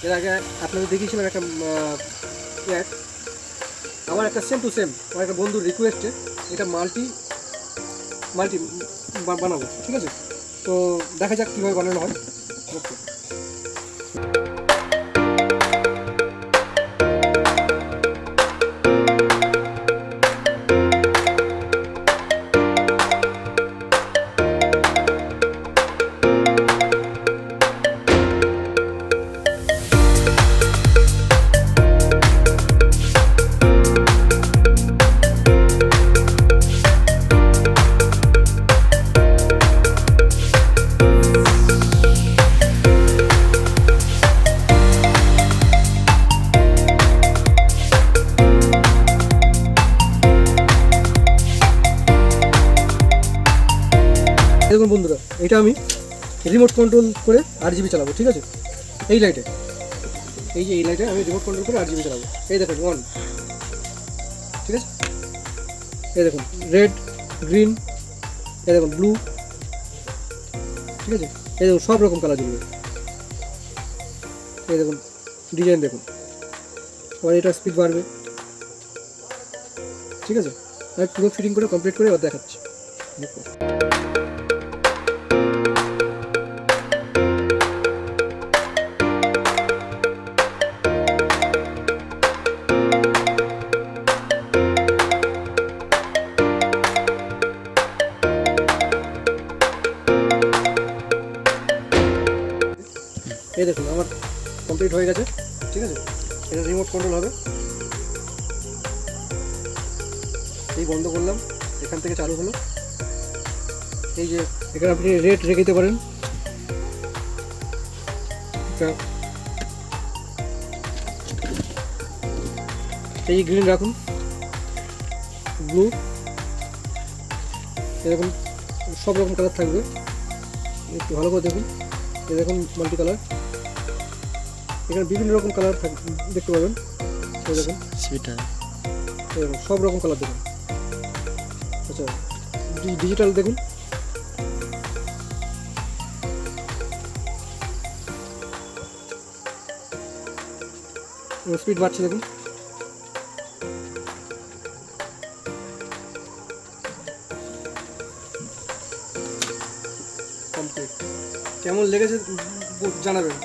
এর আগে আপনাদের দেখিয়েছিলাম একটা অ্যাড, আমার একটা সেম টু সেম আমার একটা বন্ধুর রিকোয়েস্টে এটা মাল্টি বানাবো, ঠিক আছে? তো দেখা যাক কীভাবে বানানো হয়। ওকে, দেখুন বন্ধুরা, এটা আমি রিমোট কন্ট্রোল করে RGB চালাবো, ঠিক আছে? এই লাইটে, এই লাইটে আমি রিমোট কন্ট্রোল করে RGB চালাবো। এই দেখুন অন, ঠিক আছে? এই দেখুন রেড, গ্রিন, এই দেখুন ব্লু, ঠিক আছে? এই দেখুন সব রকম কালার জ্বলবে। এই দেখুন ডিজাইন দেখুন, আবার এটা স্পিড বাড়বে, ঠিক আছে? আমি পুরো ফিটিং করে কমপ্লিট করে এবার দেখাচ্ছি। দেখুন এই দেখুন আমার কমপ্লিট হয়ে গেছে, ঠিক আছে? এটা রিমোট কন্ট্রোল হবে। এই বন্ধ করলাম, এখান থেকে চালু হলো। এই যে এখানে আপনি রেট রেখে দিতে পারেন, এই গ্রিন রাখুন, ব্লু, এরকম সব রকম কালার থাকবে। একটু ভালো করে দেখুন, এই দেখুন মাল্টি কালার, এখানে বিভিন্ন রকম কালার দেখতে পাবেন। এই দেখুন সেটা দেখুন সব রকম কালার দেখুন। আচ্ছা ডিজিটাল দেখুন, স্পিড বাড়ছে দেখুন। কমপ্লিট। কেমন লেগেছে জানাবেন।